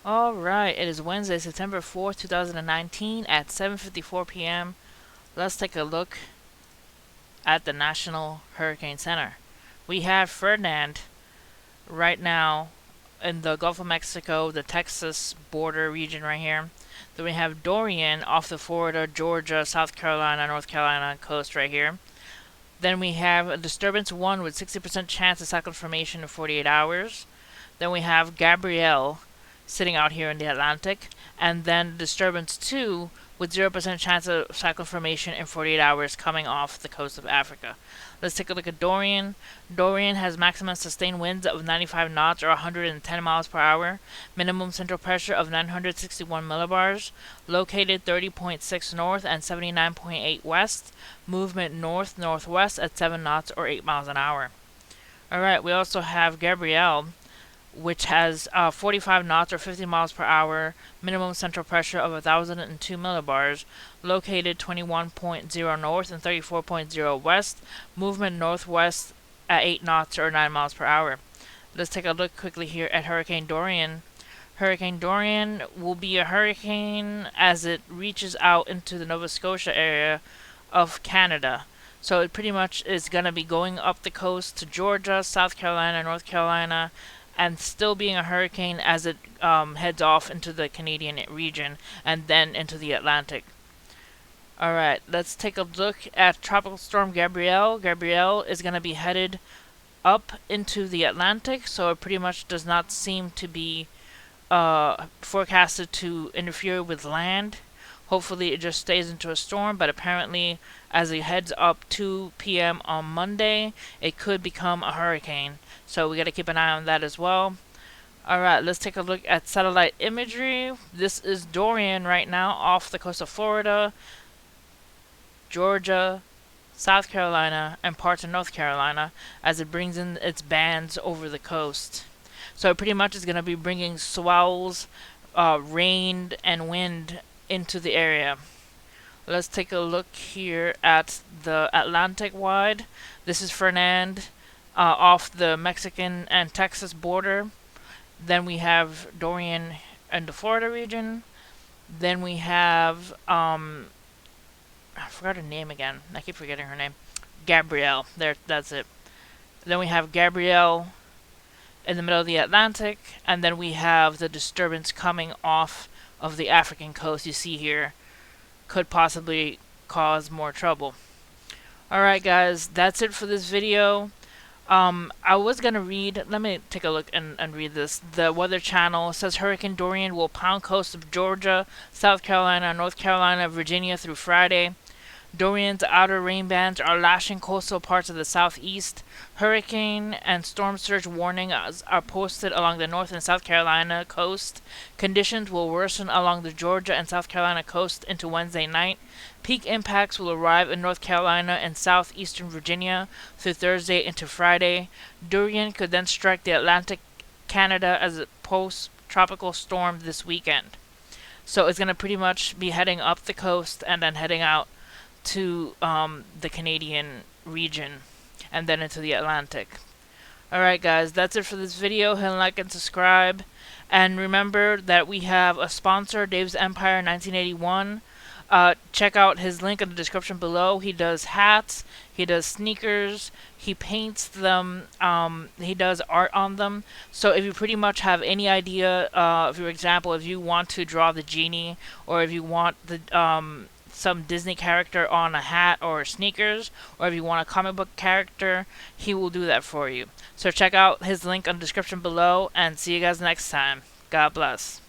Alright, it is Wednesday, September 4th, 2019 at 7:54 p.m. Let's take a look at the National Hurricane Center. We have Ferdinand right now in the Gulf of Mexico, the Texas border region right here. Then we have Dorian off the Florida, Georgia, South Carolina, North Carolina coast right here. Then we have a disturbance 1 with 60% chance of cyclone formation in 48 hours. Then we have Gabrielle sitting out here in the Atlantic, and then disturbance 2 with 0% chance of cyclone formation in 48 hours coming off the coast of Africa. Let's take a look at Dorian. Dorian has maximum sustained winds of 95 knots or 110 miles per hour, minimum central pressure of 961 millibars, located 30.6 north and 79.8 west, movement north-northwest at 7 knots or 8 miles an hour. Alright, we also have Gabrielle, which has 45 knots or 50 miles per hour, minimum central pressure of 1,002 millibars, located 21.0 north and 34.0 west, movement northwest at 8 knots or 9 miles per hour. Let's take a look quickly here at Hurricane Dorian. Hurricane Dorian will be a hurricane as it reaches out into the Nova Scotia area of Canada. So it pretty much is going to be going up the coast to Georgia, South Carolina, North Carolina, and still being a hurricane as it heads off into the Canadian region and then into the Atlantic. Alright, let's take a look at Tropical Storm Gabrielle. Gabrielle is going to be headed up into the Atlantic, so it pretty much does not seem to be forecasted to interfere with land. Hopefully it just stays into a storm, but apparently as it heads up 2 p.m. on Monday, it could become a hurricane. So we got to keep an eye on that as well. Alright, let's take a look at satellite imagery. This is Dorian right now off the coast of Florida, Georgia, South Carolina, and parts of North Carolina as it brings in its bands over the coast. So it pretty much is going to be bringing swells, rain, and wind into the area. Let's take a look here at the Atlantic wide. This is Fernand off the Mexican and Texas border. Then we have Dorian in the Florida region. Then we have I forgot her name again. I keep forgetting her name. Gabrielle. There, that's it. Then we have Gabrielle in the middle of the Atlantic, and then we have the disturbance coming off of the African coast. You see here could possibly cause more trouble. Alright guys, that's it for this video. I was gonna read, let me take a look and read this. The Weather Channel says Hurricane Dorian will pound coast of Georgia, South Carolina, North Carolina, Virginia through Friday. Dorian's outer rain bands are lashing coastal parts of the southeast. Hurricane and storm surge warnings are posted along the North and South Carolina coast. Conditions will worsen along the Georgia and South Carolina coast into Wednesday night. Peak impacts will arrive in North Carolina and southeastern Virginia through Thursday into Friday. Dorian could then strike the Atlantic Canada as a post-tropical storm this weekend. So it's going to pretty much be heading up the coast and then heading out to the Canadian region and then into the Atlantic. Alright guys, that's it for this video. Hit like and subscribe. And remember that we have a sponsor, Dave's Empire 1981. Check out his link in the description below. He does hats, he does sneakers, he paints them, he does art on them. So if you pretty much have any idea, for example, if you want to draw the genie, or if you want the some Disney character on a hat or sneakers, or if you want a comic book character, he will do that for you. So check out his link in the description below, and see you guys next time. God bless.